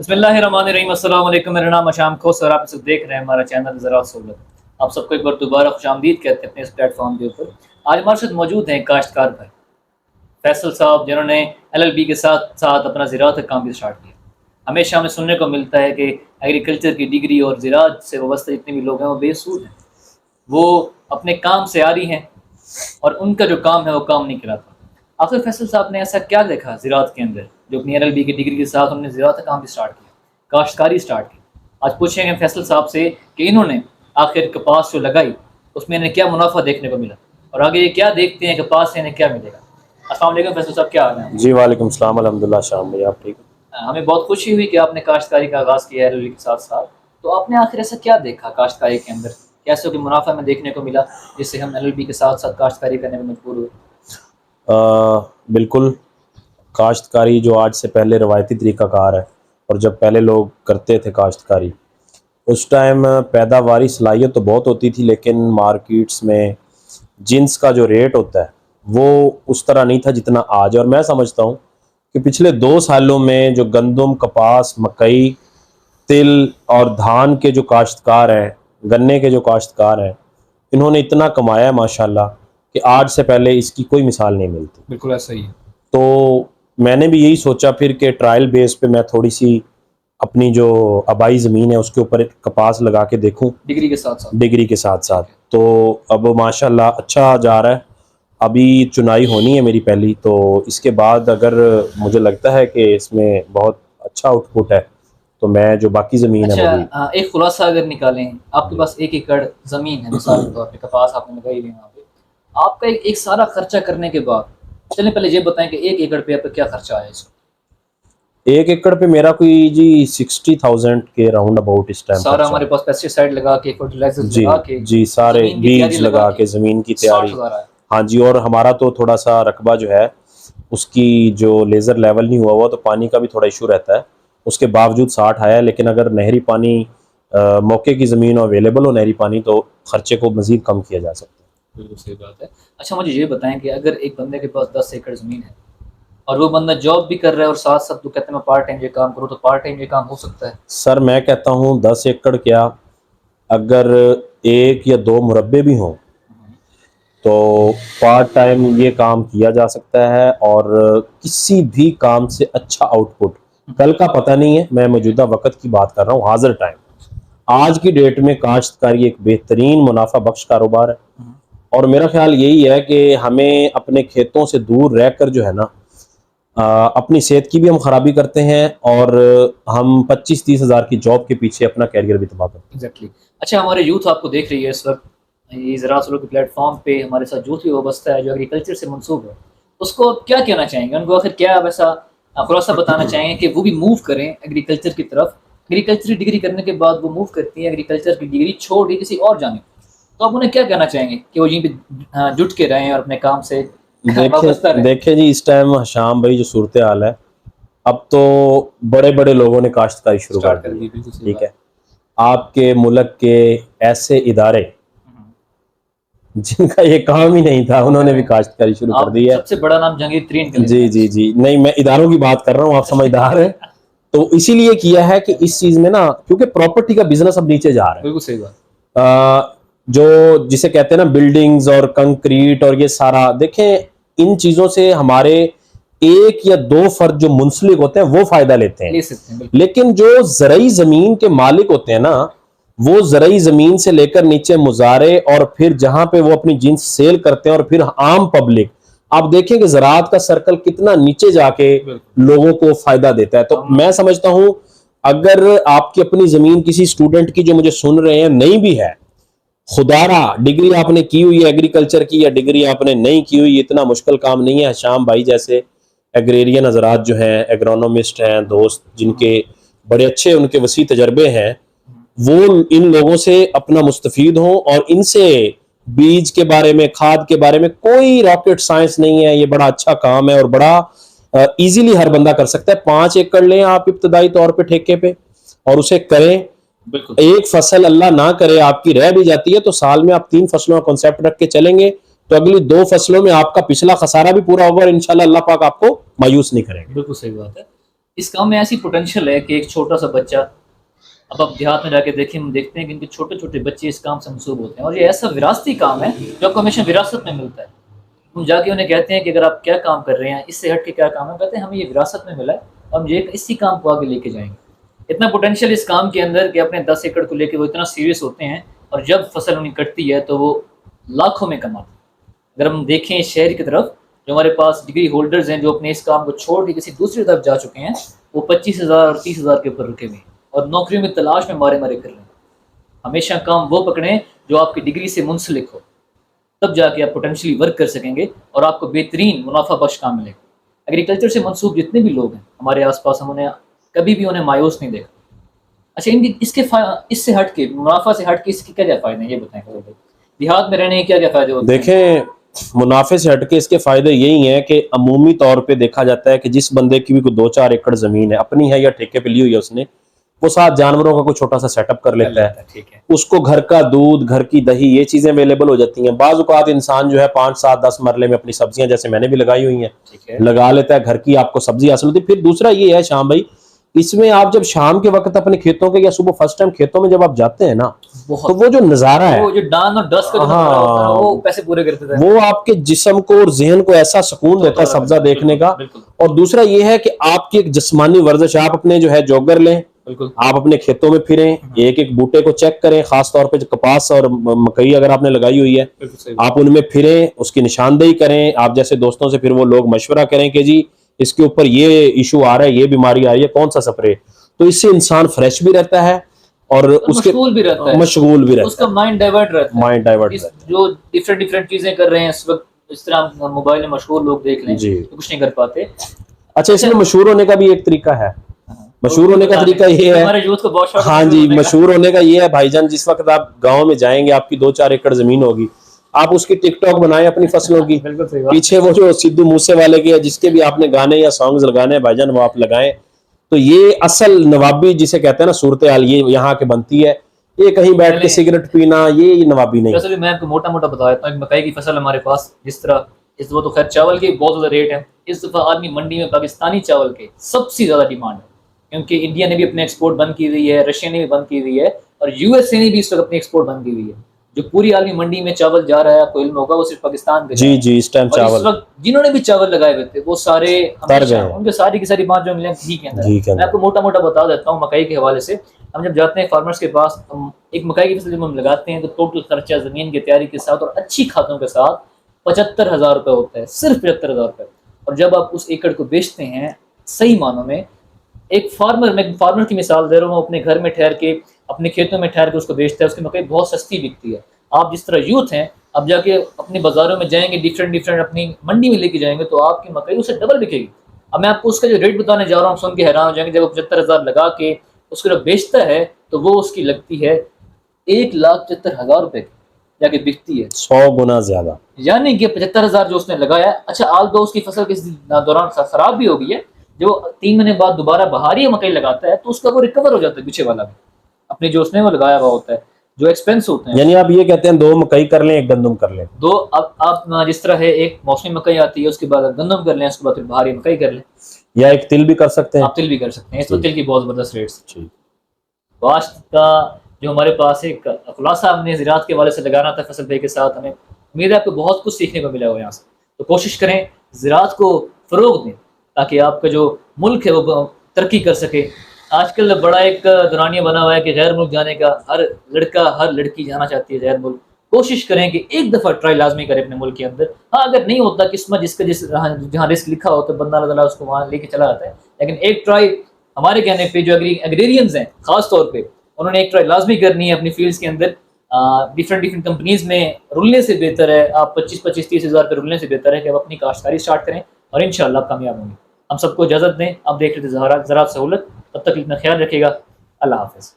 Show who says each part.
Speaker 1: بسم اللہ الرحمن الرحیم، السلام علیکم۔ میرا نام اشام کھوس اور آپ سب دیکھ رہے ہیں ہمارا چینل زراعت سہولت۔ آپ سب کو ایک بار دوبارہ خوش آمدید کہتے ہیں اپنے اس پلیٹ فارم کے اوپر۔ آج ہمارے ساتھ موجود ہیں کاشتکار بھائی فیصل صاحب، جنہوں نے LLB کے ساتھ ساتھ اپنا زراعت کا کام بھی اسٹارٹ کیا۔ ہمیشہ ہمیں سننے کو ملتا ہے کہ ایگریکلچر کی ڈگری اور زراعت سے وابستہ جتنے بھی لوگ ہیں وہ بے سود ہیں، وہ اپنے کام سے عاری ہیں اور ان کا جو کام ہے وہ کام نہیں کراتا۔ آخر فیصل صاحب نے ایسا کیا دیکھا زراعت کے اندر جو اپنی LLB کی ڈگری کے ساتھ انہوں نے زراعت کا کام بھی اسٹارٹ کیا، کاشتکاری اسٹارٹ کی؟ آج پوچھیں گے فیصل صاحب سے کہ انہوں نے آخر کپاس جو لگائی اس میں انہیں کیا منافع دیکھنے کو ملا اور آگے یہ کیا دیکھتے ہیں کپاس سے انہیں کیا ملے گا۔ السلام علیکم فیصل صاحب، کیا حال ہے؟
Speaker 2: جی وعلیکم السلام، الحمدللہ شام بھائی آپ ٹھیک ہیں؟
Speaker 1: ہمیں بہت خوشی ہوئی کہ آپ نے کاشتکاری کا آغاز کیا ہے LLB کے ساتھ ساتھ، تو آپ نے آخر ایسا کیا دیکھا کاشتکاری کے اندر، کیسے کہ منافع میں دیکھنے کو ملا جس سے ہم LLB کے ساتھ ساتھ کاشتکاری کرنے میں مجبور ہوئے؟
Speaker 2: بالکل، کاشتکاری جو آج سے پہلے روایتی طریقہ کار ہے، اور جب پہلے لوگ کرتے تھے کاشتکاری اس ٹائم پیداواری صلاحیت تو بہت ہوتی تھی، لیکن مارکیٹس میں جنس کا جو ریٹ ہوتا ہے وہ اس طرح نہیں تھا جتنا آج۔ اور میں سمجھتا ہوں کہ پچھلے 2 سالوں میں جو گندم، کپاس، مکئی، تل اور دھان کے جو کاشتکار ہیں، گنے کے جو کاشتکار ہیں، انہوں نے اتنا کمایا ہے ماشاءاللہ کہ آج سے پہلے اس کی کوئی مثال نہیں ملتی۔
Speaker 1: بالکل ایسا ہی ہے۔
Speaker 2: تو میں نے بھی یہی سوچا پھر کہ ٹرائل بیس پہ میں تھوڑی سی اپنی جو آبائی زمین ہے اس کے اوپر کپاس لگا کے دیکھوں
Speaker 1: ڈگری کے ساتھ ساتھ۔
Speaker 2: تو اب ماشاءاللہ اچھا جا رہا ہے۔ ابھی چنائی ہونی ہے میری پہلی، تو اس کے بعد اگر مجھے لگتا ہے کہ اس میں بہت اچھا آؤٹ پٹ ہے تو میں جو باقی زمین ہے وہ بھی۔
Speaker 1: ایک خلاصہ اگر نکالیں، آپ کے پاس 1 ایکڑ زمین ہے مثال کے طور پہ، کپاس آپ نے لگائی ہوئی وہاں پہ، آپ کا ایک سارا خرچہ کرنے کے بعد، چلیں پہلے یہ بتائیں کہ 1 ایکڑ پہ آپ کا کیا خرچہ آیا اس وقت؟
Speaker 2: 1 ایکڑ پہ میرا کوئی جی 60,000 کے راؤنڈ اباؤٹ اس ٹائم
Speaker 1: سارا ہمارے پاس پیسٹی سائڈ لگا کے، فرٹیلائزر لگا کے،
Speaker 2: جی سارے بیج لگا کے، زمین کی تیاری،
Speaker 1: 60,000 آیا۔
Speaker 2: ہاں جی۔ اور ہمارا تو تھوڑا سا رقبہ جو ہے اس کی جو لیزر لیول نہیں ہوا تو پانی کا بھی تھوڑا ایشو رہتا ہے، اس کے باوجود 60 آیا ہے۔ لیکن اگر نہری پانی موقع کی زمین اویلیبل ہو نہری پانی تو خرچے کو مزید کم کیا جا سکتا ہے۔
Speaker 1: بالکل صحیح بات ہے۔ اچھا مجھے یہ بتائیں کہ اگر ایک بندے کے پاس 10 ایکڑ زمین ہے اور وہ بندہ جاب بھی کر رہا ہے اور ساتھ ساتھ تو کہتے ہیں میں پارٹ ٹائم یہ کام کروں، تو پارٹ ٹائم یہ کام ہو سکتا ہے؟
Speaker 2: سر میں کہتا ہوں 10 ایکڑ کیا، اگر 1 یا 2 مربع بھی ہوں تو پارٹ ٹائم یہ کام کیا جا سکتا ہے، اور کسی بھی کام سے اچھا آؤٹ پٹ کل کا پتہ نہیں ہے۔ میں موجودہ وقت کی بات کر رہا ہوں، حاضر ٹائم، آج کی ڈیٹ میں کاشتکاری ایک بہترین منافع بخش کاروبار ہے۔ اور میرا خیال یہی ہے کہ ہمیں اپنے کھیتوں سے دور رہ کر جو ہے نا اپنی صحت کی بھی ہم خرابی کرتے ہیں، اور ہم 25-30 ہزار کی جاب کے پیچھے اپنا کیریئر بھی تباہ کرتے ہیں۔
Speaker 1: ایگزیکٹلی۔ اچھا ہمارے یوتھ آپ کو دیکھ رہی ہے اس وقت، یہ زراعت سہولت کے پلیٹ فارم پہ ہمارے ساتھ یوتھ بھی وابستہ ہے جو ایگریکلچر سے منسوب ہے، اس کو کیا کہنا چاہیں گے؟ ان کو آخر کیا ویسا خلاصہ بتانا چاہیں گے کہ وہ بھی موو کریں ایگریکلچر کی طرف؟ ایگریکلچر ڈگری کرنے کے بعد وہ موو کرتی ہیں ایگریکلچر کی ڈگری چھوڑ کے کسی اور جانب، تو آپ انہیں کیا کہنا چاہیں گے کہ وہ یہیں پہ جٹ کے رہیں اور اپنے کام سے وابستہ رہیں؟
Speaker 2: دیکھیں جی، اس ٹائم شام بھائی جو صورتحال ہے، اب تو بڑے بڑے لوگوں نے کاشتکاری شروع کر دی، ٹھیک ہے۔ آپ کے ملک کے ایسے ادارے جن کا یہ کام ہی نہیں تھا انہوں نے بھی کاشتکاری شروع کر دی ہے۔
Speaker 1: سب سے بڑا نام جہانگیر ترین کا،
Speaker 2: جی نہیں، میں اداروں کی بات کر رہا ہوں، آپ سمجھدار ہیں۔ تو اسی لیے کیا ہے کہ اس چیز میں نا، کیونکہ پراپرٹی کا بزنس اب نیچے جا رہا ہے۔
Speaker 1: بالکل صحیح بات۔
Speaker 2: جو جسے کہتے ہیں نا بلڈنگز اور کنکریٹ اور یہ سارا، دیکھیں ان چیزوں سے ہمارے 1 یا 2 فرد جو منسلک ہوتے ہیں وہ فائدہ لیتے ہیں، لیکن جو زرعی زمین کے مالک ہوتے ہیں نا، وہ زرعی زمین سے لے کر نیچے مزارع اور پھر جہاں پہ وہ اپنی جنس سیل کرتے ہیں اور پھر عام پبلک، آپ دیکھیں کہ زراعت کا سرکل کتنا نیچے جا کے لوگوں کو فائدہ دیتا ہے۔ تو میں سمجھتا ہوں اگر آپ کی اپنی زمین کسی اسٹوڈنٹ کی جو مجھے سن رہے ہیں نہیں بھی ہے، خدارا ڈگری آپ نے کی ہوئی ہے ایگریکلچر کی یا ڈگری آپ نے نہیں کی ہوئی، اتنا مشکل کام نہیں ہے۔ شام بھائی جیسے ایگریرین حضرات جو ہیں، ایگرونومسٹ ہیں، دوست جن کے بڑے اچھے ان کے وسیع تجربے ہیں، وہ ان لوگوں سے اپنا مستفید ہوں، اور ان سے بیج کے بارے میں، کھاد کے بارے میں کوئی راکٹ سائنس نہیں ہے، یہ بڑا اچھا کام ہے اور بڑا ایزیلی ہر بندہ کر سکتا ہے۔ 5 ایکڑ لیں آپ ابتدائی طور پہ ٹھیکے پہ اور اسے کریں، ایک فصل اللہ نہ کرے آپ کی رہ بھی جاتی ہے تو سال میں آپ 3 فصلوں کا کنسیپٹ رکھ کے چلیں گے تو اگلی 2 فصلوں میں آپ کا پچھلا خسارہ بھی پورا ہوگا اور انشاءاللہ اللہ پاک آپ کو مایوس نہیں کرے گا۔
Speaker 1: بالکل صحیح بات ہے۔ اس کام میں ایسی پوٹینشیل ہے کہ ایک چھوٹا سا بچہ، اب آپ دیہات میں جا کے دیکھیں، ہم دیکھتے ہیں کہ ان کے چھوٹے چھوٹے بچے اس کام سے منسوب ہوتے ہیں، اور یہ ایسا وراثتی کام ہے جو آپ کو ہمیشہ وراثت میں ملتا ہے. ہم جا کے انہیں کہتے ہیں کہ اگر آپ کیا کام کر رہے ہیں، اس سے ہٹ کے کیا کام ہے، کہتے ہیں ہمیں یہ وراثت میں ملا ہے، ہم یہ اسی کام کو آگے لے کے جائیں گے. اتنا پوٹینشیل اس کام کے اندر کہ اپنے 10 ایکڑ کو لے کے وہ اتنا سیریس ہوتے ہیں، اور جب فصل انہیں کٹتی ہے تو وہ لاکھوں میں کماتے ہیں. اگر ہم دیکھیں شہر کی طرف، جو ہمارے پاس ڈگری ہولڈرز ہیں جو اپنے اس کام کو چھوڑ کے کسی دوسری طرف جا چکے ہیں، وہ 25,000 اور 30,000 کے اوپر رکے ہوئے ہیں اور نوکریوں میں تلاش میں مارے مارے کر رہے ہیں. ہمیشہ کام وہ پکڑیں جو آپ کی ڈگری سے منسلک ہو، تب جا کے آپ پوٹینشلی ورک کر سکیں گے اور آپ کو بہترین منافع بخش کام ملے گا. ایگریکلچر سے منسوب جتنے بھی لوگ ہیں ہمارے آس پاس، ہم انہیں کبھی بھی انہیں مایوس نہیں دیکھا. اچھا، ان کی اس سے ہٹ کے، منافع سے ہٹ کے اس کے کیا کیا فائدے ہیں یہ بتائیں. دیہات میں رہنے کے کیا کیا فائدے ہوتے ہیں؟
Speaker 2: دیکھیں، منافع سے ہٹ کے اس کے فائدے یہی ہیں کہ عمومی طور پہ دیکھا جاتا ہے کہ جس بندے کی بھی کوئی 2-4 ایکڑ زمین ہے، اپنی ہے یا ٹھیکے پہ لی ہوئی ہے، اس نے وہ 7 جانوروں کا کوئی چھوٹا سا سیٹ اپ کر لیتا ہے.
Speaker 1: ٹھیک ہے،
Speaker 2: اس کو گھر کا دودھ، گھر کی دہی، یہ چیزیں اویلیبل ہو جاتی ہیں. بعض اوقات انسان جو ہے 5, 7, 10 مرلے میں اپنی سبزیاں، جیسے میں نے بھی لگائی ہوئی ہیں، لگا لیتا ہے. گھر کی آپ کو سبزی حاصل ہوتی ہے. پھر دوسرا یہ ہے شام بھائی، اس میں آپ جب شام کے وقت اپنے کھیتوں کے یا صبح فرسٹ ٹائم کھیتوں میں جب آپ جاتے ہیں نا، تو وہ جو نظارہ ہے،
Speaker 1: وہ جو ڈان اور ڈسٹ کا جو نظارہ ہوتا ہے وہ پیسے پورے کرتے تھے،
Speaker 2: وہ آپ کے جسم کو اور ذہن کو ایسا سکون دیتا ہے سبزہ دیکھنے کا. اور دوسرا یہ ہے کہ آپ کی ایک جسمانی ورزش، آپ اپنے جو ہے جوگر لیں، آپ اپنے کھیتوں میں پھریں، ایک ایک بوٹے کو چیک کریں، خاص طور پہ کپاس اور مکئی اگر آپ نے لگائی ہوئی ہے، آپ ان میں پھریں، اس کی نشاندہی کریں. آپ جیسے دوستوں سے پھر وہ لوگ مشورہ کریں کہ جی اس کے اوپر یہ ایشو آ رہا ہے، یہ بیماری آ رہی ہے، کون سا سپرے. تو اس سے انسان فریش بھی رہتا ہے اور اس کے
Speaker 1: مشغول بھی رہتا ہے،
Speaker 2: مشغول بھی رہتا ہے،
Speaker 1: اس کا مائنڈ ڈائیورٹ رہتا ہے.
Speaker 2: مائنڈ ڈائیورٹ رہتا ہے.
Speaker 1: جو ڈفرینٹ چیزیں کر رہے ہیں اس وقت، اس طرح موبائل میں مشغول لوگ دیکھ لیں
Speaker 2: جی،
Speaker 1: کچھ نہیں کر پاتے.
Speaker 2: اچھا، اس میں مشہور ہونے کا بھی ایک طریقہ ہے. مشہور ہونے کا طریقہ یہ ہے،
Speaker 1: ہمارے یوتھ کو بہت شوق ہے.
Speaker 2: ہاں جی، مشہور ہونے کا یہ ہے بھائی جان، جس وقت آپ گاؤں میں جائیں گے، آپ کی 2-4 ایکڑ زمین ہوگی، آپ اس کی ٹک ٹاک بنائیں اپنی فصلوں کی. پیچھے وہ جو سدھو موسے والے کے جس کے بھی آپ نے گانے یا سانگز لگانے ہیں بھائی جان، وہ آپ لگائیں. تو یہ اصل نوابی جسے کہتے ہیں نا، صورتحال یہ یہاں کے بنتی ہے. یہ کہیں بیٹھ کے سگریٹ پینا، یہ نوابی نہیں.
Speaker 1: اصل میں آپ کو موٹا موٹا بتا دیتا ہوں. مکئی کی فصل ہمارے پاس، جس طرح اس دفعہ تو خیر چاول کے بہت زیادہ ریٹ ہے. اس دفعہ آدمی منڈی میں پاکستانی چاول کے سب سے زیادہ ڈیمانڈ ہے، کیونکہ انڈیا نے بھی اپنے ایکسپورٹ بند کی ہوئی ہے، رشیا نے بھی بند کی ہوئی ہے، اور یو ایس اے نے بھی اس وقت اپنی ایکسپورٹ بند کی ہوئی ہے. جو پوری عالمی منڈی میں چاول جا رہا ہے، آپ کو علم ہوگا، وہ صرف پاکستان کے.
Speaker 2: جی اس ٹائم
Speaker 1: چاول، اس وقت جنہوں نے بھی چاول لگائے ہوئے تھے وہ سارے ان کے ساری کی ساری بات جو ملے گھی کے اندر. میں آپ کو موٹا موٹا بتا دیتا ہوں مکئی کے حوالے سے. ہم جب جاتے ہیں فارمرز کے پاس، ہم ایک مکئی کی فصل جب ہم لگاتے ہیں تو ٹوٹل خرچہ زمین کی تیاری کے ساتھ اور اچھی کھادوں کے ساتھ 75,000 روپے ہوتا ہے، صرف 75,000 روپے. اور جب آپ اس ایکڑ کو بیچتے ہیں صحیح معنوں میں، ایک فارمر کی مثال دے رہا ہوں، اپنے گھر میں ٹھہر کے، اپنے کھیتوں میں ٹھہر کے اس کو بیچتا ہے، اس کی مکئی بہت سستی بکتی ہے. آپ جس طرح یوتھ ہیں، اب جا کے اپنے بازاروں میں جائیں گے، ڈفرینٹ اپنی منڈی میں لے کے جائیں گے تو آپ کی مکئی اسے ڈبل بکے گی. اب میں آپ کو اس کا جو ریٹ بتانے جا رہا ہوں، سن کے حیران ہو جائیں گے. جب وہ 75,000 لگا کے اس کو جب بیچتا ہے تو وہ اس کی لگتی ہے 1,75,000 روپے کی، جا کے بکتی ہے
Speaker 2: 100 گنا زیادہ. یعنی
Speaker 1: کہ 75,000 جو اس نے لگایا. اچھا، آل دو اس کی فصل کے دوران خراب بھی ہو گئی ہے، جو 3 مہینے بعد دوبارہ بہاری مکئی لگاتا ہے تو اس کا وہ ریکور ہو جاتا ہے پیچھے والا بھی، اپنے جو اس نے وہ لگایا ہوا ہوتا ہے، جو ایکسپینس ہوتے ہیں.
Speaker 2: یعنی آپ یہ کہتے ہیں 2 مکئی کر لیں، 1 گندم کر لیں.
Speaker 1: اب آپ جس طرح ہے، ایک موسمی مکئی آتی ہے، اس کے بعد گندم کر لیں، اس کے بعد پھر بہاری مکئی کر لیں،
Speaker 2: یا ایک تل بھی کر سکتے ہیں.
Speaker 1: آپ تل بھی کر سکتے ہیں. اس وقت تل کی بہت زبردست ریٹس. کاشت کا جو ہمارے پاس ایک خلاصہ ہم نے زراعت کے حوالے سے لگانا تھا فصل پے کے ساتھ، ہمیں امید ہے آپ کو بہت کچھ سیکھنے کو ملا ہو یہاں سے. تو کوشش کریں زراعت کو فروغ دیں تاکہ آپ کا جو ملک ہے وہ ترقی کر سکے. آج کل بڑا ایک دورانیہ بنا ہوا ہے کہ غیر ملک جانے کا، ہر لڑکا ہر لڑکی جانا چاہتی ہے غیر ملک. کوشش کریں کہ ایک دفعہ ٹرائی لازمی کریں اپنے ملک کے اندر. ہاں، اگر نہیں ہوتا قسمت جہاں رسک لکھا ہو تو بندہ اللہ تعالیٰ اس کو وہاں لے کے چلا جاتا ہے. لیکن ایک ٹرائی ہمارے کہنے پہ جو ایگریرینز ہیں خاص طور پہ، انہوں نے ایک ٹرائی لازمی کرنی ہے اپنی فیلڈز کے اندر. ڈفرینٹ کمپنیز میں رلنے سے بہتر ہے آپ 25-30 ہزار پہ رلنے سے بہتر ہے کہ آپ اپنی کاشتکاری اسٹارٹ کریں، اور انشاءاللہ آپ کامیاب ہوں گے. ہم سب کو اجازت دیں، آپ دیکھ لیتے زراعت سہولت. تب تک اپنا خیال رکھیے گا. اللہ حافظ.